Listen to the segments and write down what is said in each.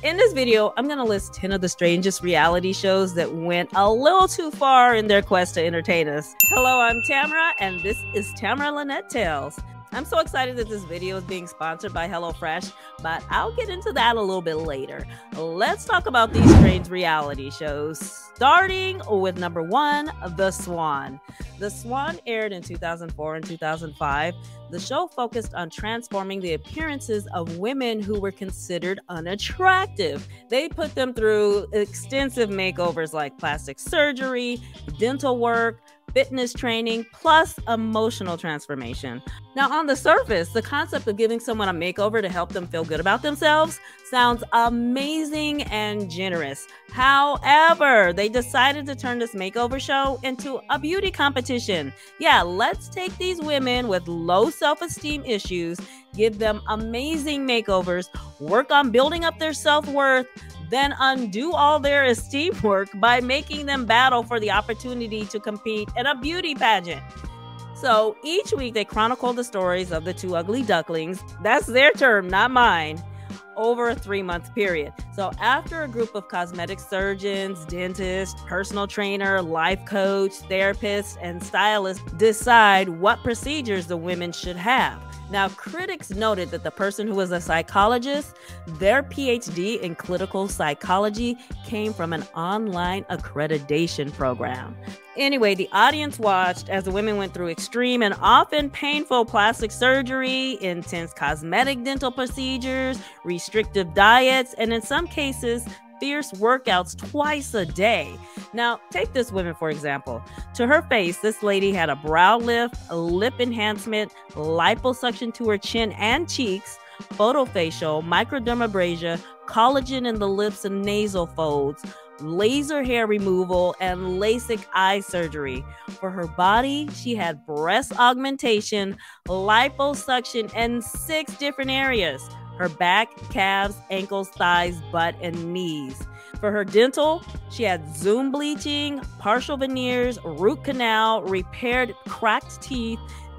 In this video, I'm going to list 10 of the strangest reality shows that went a little too far in their quest to entertain us. Hello, I'm Tamara, and this is Tamara Lynette Tales. I'm so excited that this video is being sponsored by HelloFresh, but I'll get into that a little bit later. Let's talk about these strange reality shows, starting with number 1, The Swan. The Swan aired in 2004 and 2005. The show focused on transforming the appearances of women who were considered unattractive. They put them through extensive makeovers like plastic surgery, dental work, fitness training, plus emotional transformation. Now, on the surface, the concept of giving someone a makeover to help them feel good about themselves sounds amazing and generous. However, they decided to turn this makeover show into a beauty competition. Yeah, let's take these women with low self-esteem issues, give them amazing makeovers, work on building up their self-worth, then undo all their esteem work by making them battle for the opportunity to compete in a beauty pageant. So each week they chronicle the stories of the 2 ugly ducklings, that's their term, not mine, over a 3-month period. So after a group of cosmetic surgeons, dentists, personal trainer, life coach, therapists, and stylists decide what procedures the women should have. Now, critics noted that the person who was a psychologist, their PhD in clinical psychology came from an online accreditation program. Anyway, the audience watched as the women went through extreme and often painful plastic surgery, intense cosmetic dental procedures, restrictive diets, and in some cases, fierce workouts twice a day. Now, take this woman, for example. To her face, this lady had a brow lift, a lip enhancement, liposuction to her chin and cheeks, photofacial, microdermabrasion, collagen in the lips and nasal folds, laser hair removal, and LASIK eye surgery. For her body, she had breast augmentation, liposuction in 6 different areas: her back, calves, ankles, thighs, butt, and knees. For her dental, she had Zoom bleaching, partial veneers, root canal, repaired cracked teeth,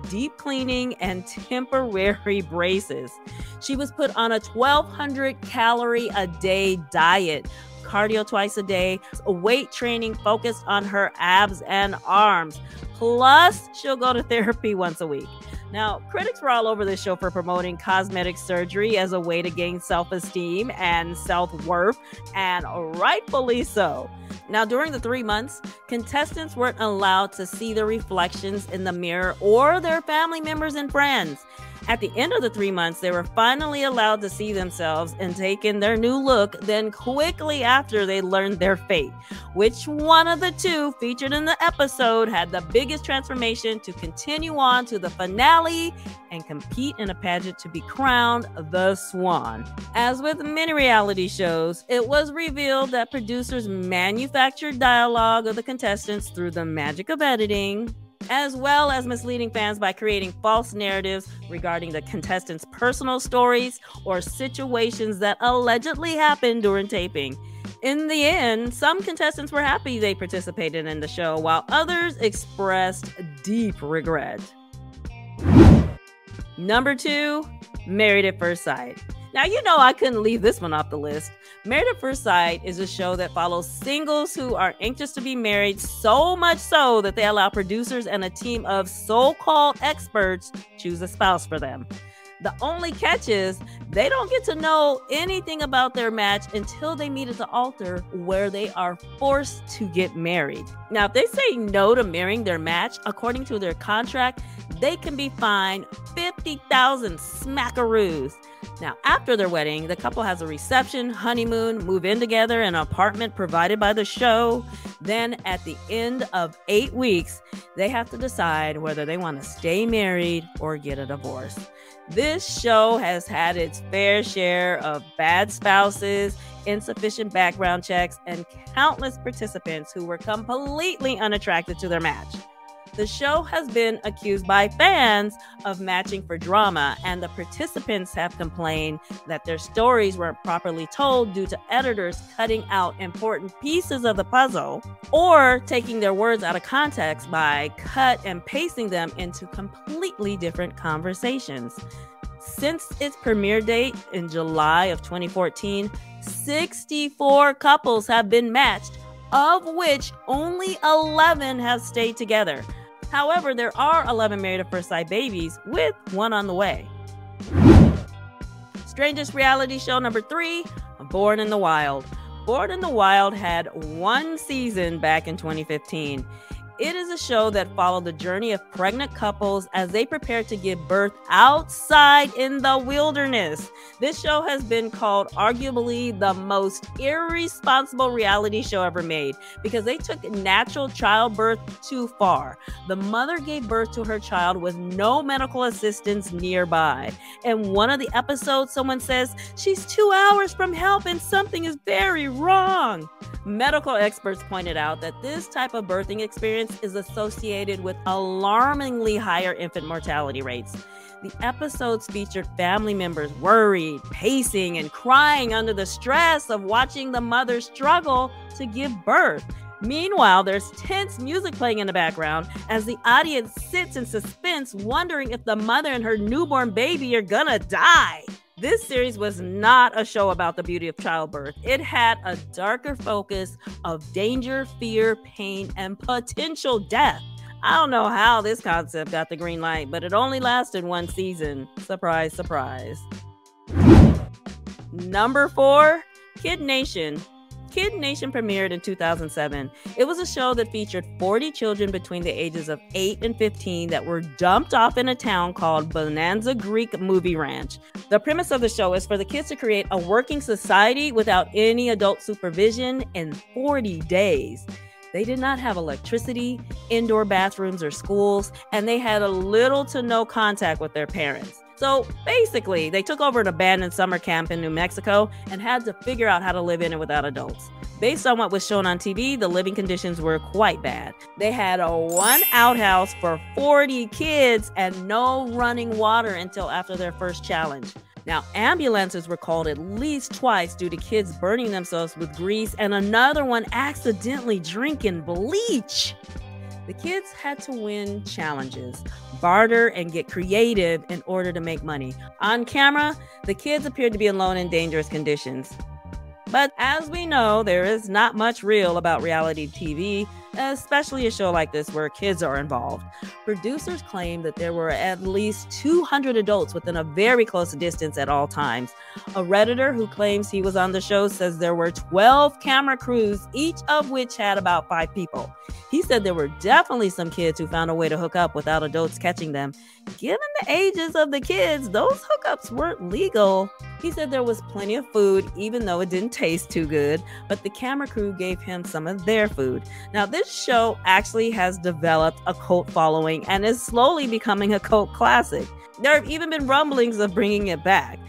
deep cleaning, and temporary braces. She was put on a 1,200 calorie a day diet, cardio twice a day, weight training focused on her abs and arms. Plus, she'll go to therapy once a week. Now, critics were all over this show for promoting cosmetic surgery as a way to gain self-esteem and self-worth, and rightfully so. Now, during the 3 months, contestants weren't allowed to see their reflections in the mirror or their family members and friends. At the end of the 3 months, they were finally allowed to see themselves and take in their new look, then quickly after they learned their fate. Which one of the 2 featured in the episode had the biggest transformation to continue on to the finale and compete in a pageant to be crowned the Swan? As with many reality shows, it was revealed that producers manufactured dialogue of the contestants through the magic of editing, as well as misleading fans by creating false narratives regarding the contestants' personal stories or situations that allegedly happened during taping. In the end, some contestants were happy they participated in the show, while others expressed deep regret. Number 2, Married at First Sight. Now, you know I couldn't leave this one off the list. Married at First Sight is a show that follows singles who are anxious to be married, so much so that they allow producers and a team of so-called experts choose a spouse for them. The only catch is they don't get to know anything about their match until they meet at the altar, where they are forced to get married. Now, if they say no to marrying their match, according to their contract, they can be fined 50,000 smackaroos. Now, after their wedding, the couple has a reception, honeymoon, move in together in an apartment provided by the show. Then at the end of 8 weeks, they have to decide whether they want to stay married or get a divorce. This show has had its fair share of bad spouses, insufficient background checks, and countless participants who were completely unattracted to their match. The show has been accused by fans of matching for drama, and the participants have complained that their stories weren't properly told due to editors cutting out important pieces of the puzzle or taking their words out of context by cut and pasting them into completely different conversations. Since its premiere date in July of 2014, 64 couples have been matched, of which only 11 have stayed together. However, there are 11 Married at First Sight babies, with one on the way. Strangest reality show number 3, Born in the Wild. Born in the Wild had one season back in 2015. It is a show that followed the journey of pregnant couples as they prepare to give birth outside in the wilderness. This show has been called arguably the most irresponsible reality show ever made because they took natural childbirth too far. The mother gave birth to her child with no medical assistance nearby. In one of the episodes, someone says, "She's 2 hours from help and something is very wrong." Medical experts pointed out that this type of birthing experience is associated with alarmingly higher infant mortality rates. The episodes featured family members worried, pacing, and crying under the stress of watching the mother struggle to give birth. Meanwhile, there's tense music playing in the background as the audience sits in suspense, wondering if the mother and her newborn baby are gonna die. This series was not a show about the beauty of childbirth. It had a darker focus of danger, fear, pain, and potential death. I don't know how this concept got the green light, but it only lasted one season. Surprise, surprise. Number 4, Kid Nation. Kid Nation premiered in 2007. It was a show that featured 40 children between the ages of 8 and 15 that were dumped off in a town called Bonanza Creek Movie Ranch. The premise of the show is for the kids to create a working society without any adult supervision in 40 days. They did not have electricity, indoor bathrooms, or schools, and they had little to no contact with their parents. So basically, they took over an abandoned summer camp in New Mexico and had to figure out how to live in it without adults. Based on what was shown on TV, the living conditions were quite bad. They had one outhouse for 40 kids and no running water until after their first challenge. Now, ambulances were called at least twice due to kids burning themselves with grease and another one accidentally drinking bleach. The kids had to win challenges, barter, and get creative in order to make money. On camera, the kids appeared to be alone in dangerous conditions. But as we know, there is not much real about reality TV, especially a show like this where kids are involved. Producers claim that there were at least 200 adults within a very close distance at all times. A Redditor who claims he was on the show says there were 12 camera crews, each of which had about 5 people. He said there were definitely some kids who found a way to hook up without adults catching them. Given the ages of the kids, those hookups weren't legal. He said there was plenty of food, even though it didn't taste too good, but the camera crew gave him some of their food. Now, this show actually has developed a cult following and is slowly becoming a cult classic. There have even been rumblings of bringing it back.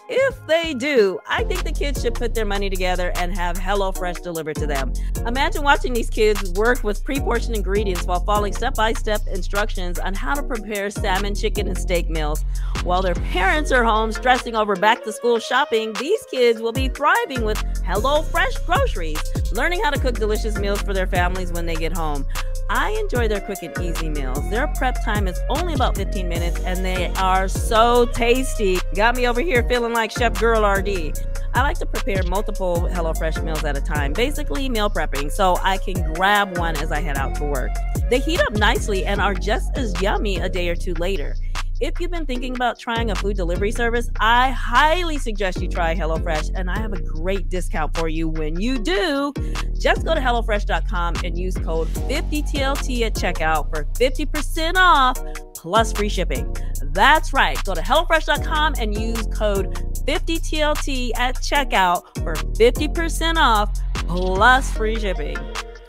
If they do, I think the kids should put their money together and have HelloFresh delivered to them. Imagine watching these kids work with pre-portioned ingredients while following step-by-step instructions on how to prepare salmon, chicken, and steak meals. While their parents are home stressing over back-to-school shopping, these kids will be thriving with HelloFresh groceries, learning how to cook delicious meals for their families when they get home. I enjoy their quick and easy meals. Their prep time is only about 15 minutes and they are so tasty. Got me over here feeling like Chef Girl RD. I like to prepare multiple HelloFresh meals at a time, basically meal prepping, so I can grab one as I head out to work. They heat up nicely and are just as yummy a day or two later. If you've been thinking about trying a food delivery service, I highly suggest you try HelloFresh, and I have a great discount for you when you do. Just go to HelloFresh.com and use code 50TLT at checkout for 50% off plus free shipping. That's right. Go to HelloFresh.com and use code 50TLT at checkout for 50% off plus free shipping.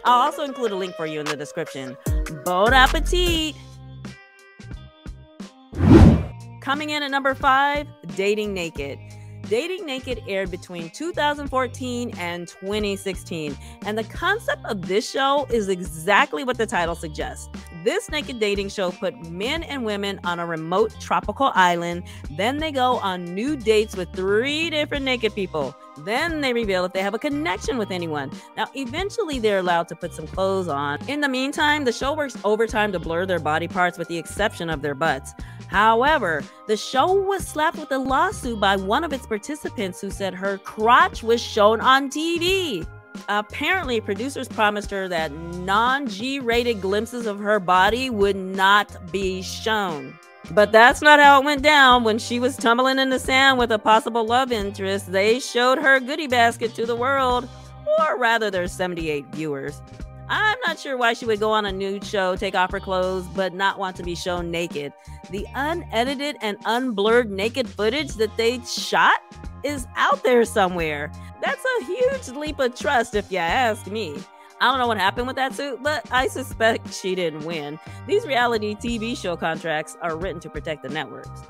I'll also include a link for you in the description. Bon appetit! Coming in at number 5, Dating Naked. Dating Naked aired between 2014 and 2016, and the concept of this show is exactly what the title suggests. This naked dating show put men and women on a remote tropical island, then they go on new dates with 3 different naked people. Then they reveal if they have a connection with anyone. Now, eventually they're allowed to put some clothes on. In the meantime, the show works overtime to blur their body parts with the exception of their butts. However, the show was slapped with a lawsuit by one of its participants who said her crotch was shown on TV. Apparently, producers promised her that non-G-rated glimpses of her body would not be shown. But that's not how it went down. When she was tumbling in the sand with a possible love interest, they showed her goodie basket to the world, or rather their 78 viewers. I'm not sure why she would go on a nude show, take off her clothes, but not want to be shown naked. The unedited and unblurred naked footage that they shot is out there somewhere. That's a huge leap of trust if you ask me. I don't know what happened with that suit, but I suspect she didn't win. These reality TV show contracts are written to protect the networks.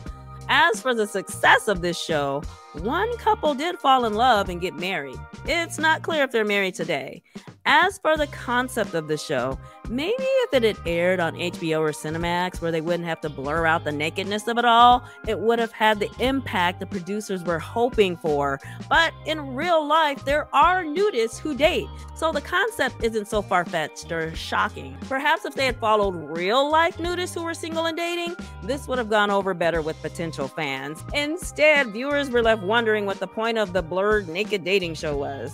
As for the success of this show, one couple did fall in love and get married. It's not clear if they're married today. As for the concept of the show, maybe if it had aired on HBO or Cinemax where they wouldn't have to blur out the nakedness of it all, it would have had the impact the producers were hoping for. But in real life, there are nudists who date, so the concept isn't so far-fetched or shocking. Perhaps if they had followed real-life nudists who were single and dating, this would have gone over better with potential fans. Instead, viewers were left wondering what the point of the blurred naked dating show was.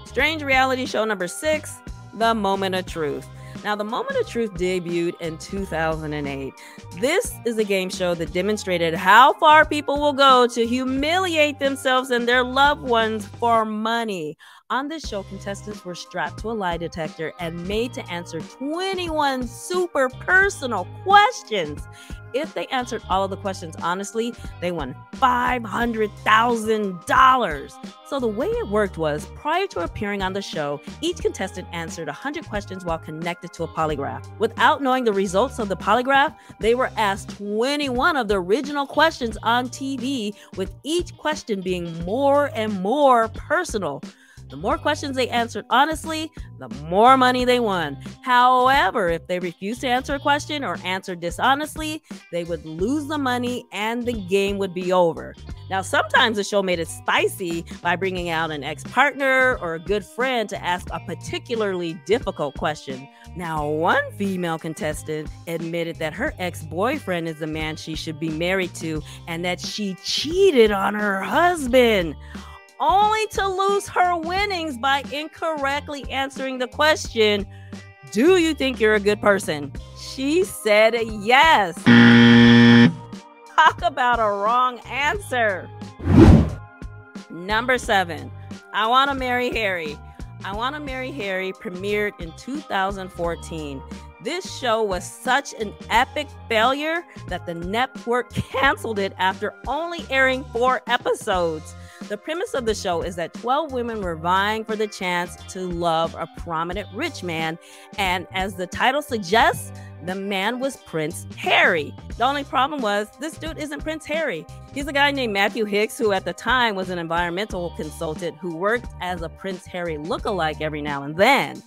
Strange reality show number 6, The Moment of Truth. Now, The Moment of Truth debuted in 2008. This is a game show that demonstrated how far people will go to humiliate themselves and their loved ones for money. On this show, contestants were strapped to a lie detector and made to answer 21 super personal questions. If they answered all of the questions honestly, they won $500,000. So the way it worked was, prior to appearing on the show, each contestant answered 100 questions while connected to a polygraph. Without knowing the results of the polygraph, they were asked 21 of the original questions on TV, with each question being more and more personal. The more questions they answered honestly, the more money they won. However, if they refused to answer a question or answered dishonestly, they would lose the money and the game would be over. Now, sometimes the show made it spicy by bringing out an ex-partner or a good friend to ask a particularly difficult question. Now, one female contestant admitted that her ex-boyfriend is the man she should be married to and that she cheated on her husband, only to lose her winnings by incorrectly answering the question, "Do you think you're a good person?" She said yes. Talk about a wrong answer. Number 7, I Want to Marry Harry. I Want to Marry Harry premiered in 2014. This show was such an epic failure that the network canceled it after only airing 4 episodes. The premise of the show is that 12 women were vying for the chance to love a prominent rich man, and as the title suggests, the man was Prince Harry. The only problem was, this dude isn't Prince Harry. He's a guy named Matthew Hicks, who at the time was an environmental consultant who worked as a Prince Harry lookalike every now and then.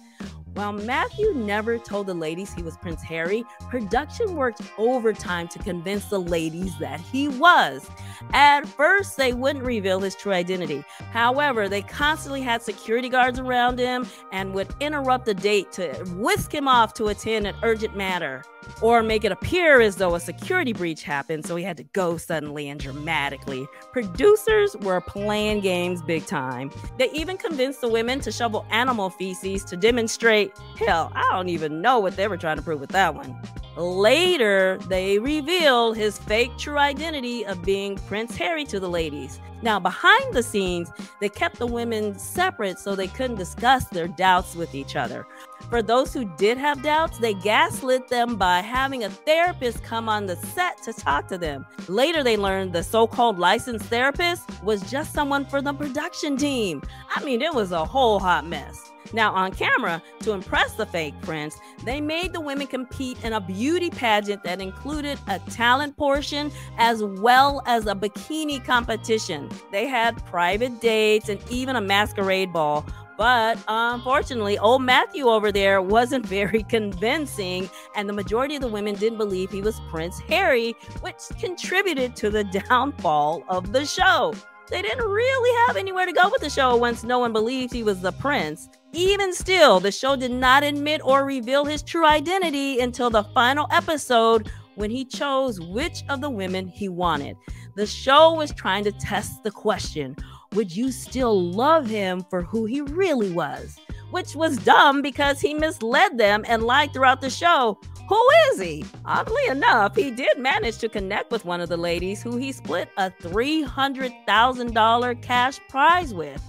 While Matthew never told the ladies he was Prince Harry, production worked overtime to convince the ladies that he was. At first, they wouldn't reveal his true identity. However, they constantly had security guards around him and would interrupt the date to whisk him off to attend an urgent matter, or make it appear as though a security breach happened, so he had to go suddenly and dramatically. Producers were playing games big time. They even convinced the women to shovel animal feces to demonstrate. Hell, I don't even know what they were trying to prove with that one. Later, they revealed his fake true identity of being Prince Harry to the ladies. Now, behind the scenes, they kept the women separate so they couldn't discuss their doubts with each other. For those who did have doubts, they gaslit them by having a therapist come on the set to talk to them. Later, they learned the so-called licensed therapist was just someone for the production team. I mean, it was a whole hot mess. Now, on camera, to impress the fake prince, they made the women compete in a beauty pageant that included a talent portion as well as a bikini competition. They had private dates and even a masquerade ball. But unfortunately, old Matthew over there wasn't very convincing, and the majority of the women didn't believe he was Prince Harry, which contributed to the downfall of the show. They didn't really have anywhere to go with the show once no one believed he was the prince. Even still, the show did not admit or reveal his true identity until the final episode when he chose which of the women he wanted. The show was trying to test the question, would you still love him for who he really was? Which was dumb because he misled them and lied throughout the show. Who is he? Oddly enough, he did manage to connect with one of the ladies who he split a $300,000 cash prize with.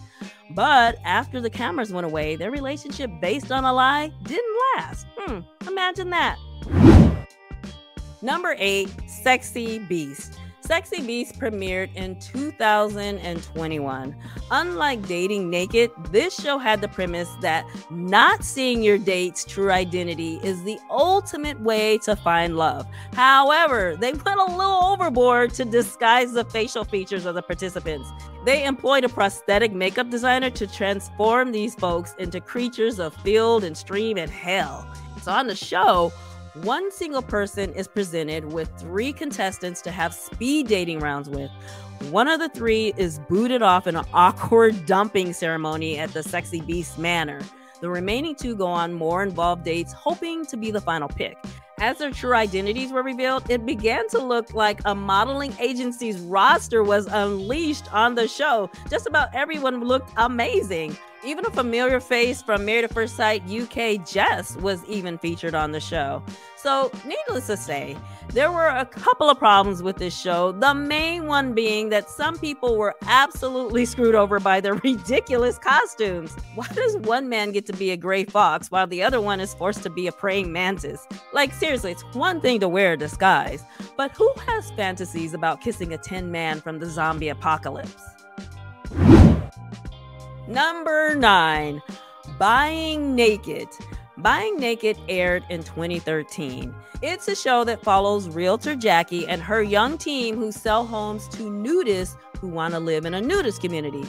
But after the cameras went away, their relationship based on a lie didn't last. Imagine that. Number 8, Sexy Beast. Sexy Beast premiered in 2021. Unlike Dating Naked, this show had the premise that not seeing your date's true identity is the ultimate way to find love. However, they went a little overboard to disguise the facial features of the participants. They employed a prosthetic makeup designer to transform these folks into creatures of field and stream and hell. So on the show, one single person is presented with 3 contestants to have speed dating rounds with. One of the 3 is booted off in an awkward dumping ceremony at the Sexy Beast Manor. The remaining 2 go on more involved dates, hoping to be the final pick. As their true identities were revealed, it began to look like a modeling agency's roster was unleashed on the show. Just about everyone looked amazing. Even a familiar face from Married at First Sight UK, Jess, was even featured on the show. So, needless to say, there were a couple of problems with this show, the main one being that some people were absolutely screwed over by their ridiculous costumes. Why does one man get to be a gray fox while the other one is forced to be a praying mantis? Like, seriously, it's one thing to wear a disguise, but who has fantasies about kissing a tin man from the zombie apocalypse? Number 9, Buying Naked. Buying Naked aired in 2013. It's a show that follows realtor Jackie and her young team who sell homes to nudists who want to live in a nudist community.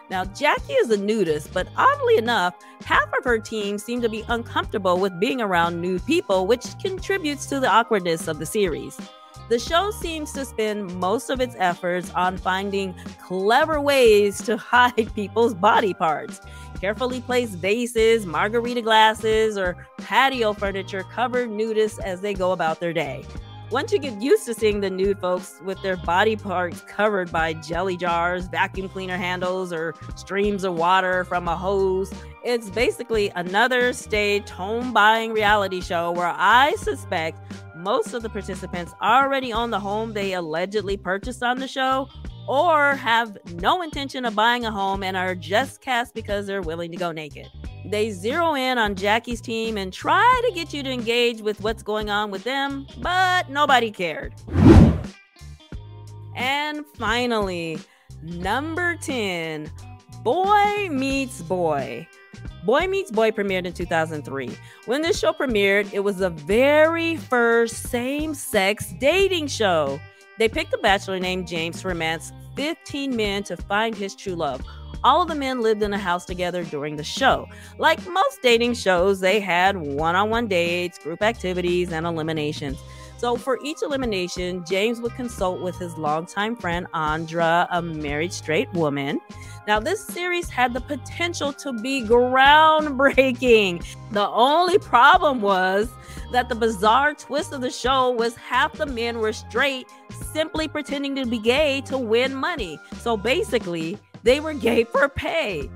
Now, Jackie is a nudist, but oddly enough, half of her team seem to be uncomfortable with being around nude people, which contributes to the awkwardness of the series. The show seems to spend most of its efforts on finding clever ways to hide people's body parts. Carefully placed vases, margarita glasses, or patio furniture cover nudists as they go about their day. Once you get used to seeing the nude folks with their body parts covered by jelly jars, vacuum cleaner handles, or streams of water from a hose, it's basically another staged home-buying reality show where I suspect most of the participants already own the home they allegedly purchased on the show, or have no intention of buying a home and are just cast because they're willing to go naked. They zero in on Jackie's team and try to get you to engage with what's going on with them, but nobody cared. And finally, number 10, Boy Meets Boy. Boy Meets Boy premiered in 2003. When this show premiered, it was the very first same-sex dating show. They picked a bachelor named James to romance 15 men to find his true love. All of the men lived in a house together during the show. Like most dating shows, they had one-on-one dates, group activities, and eliminations. So for each elimination, James would consult with his longtime friend, Andra, a married straight woman. Now, this series had the potential to be groundbreaking. The only problem was that the bizarre twist of the show was half the men were straight, simply pretending to be gay to win money. So basically, they were gay for pay.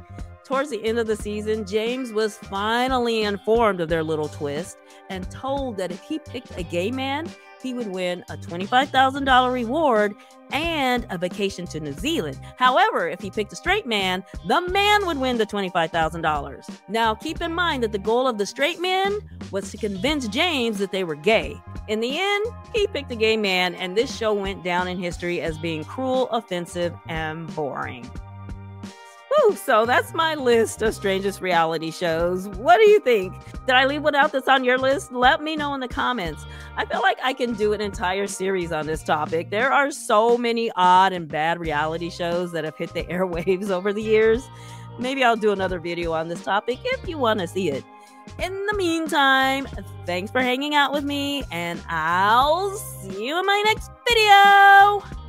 Towards the end of the season, James was finally informed of their little twist and told that if he picked a gay man, he would win a $25,000 reward and a vacation to New Zealand. However, if he picked a straight man, the man would win the $25,000. Now, keep in mind that the goal of the straight man was to convince James that they were gay. In the end, he picked a gay man, and this show went down in history as being cruel, offensive, and boring. Whew, so that's my list of strangest reality shows. What do you think? Did I leave one out that's on your list? Let me know in the comments. I feel like I can do an entire series on this topic. There are so many odd and bad reality shows that have hit the airwaves over the years. Maybe I'll do another video on this topic if you want to see it. In the meantime, thanks for hanging out with me, and I'll see you in my next video.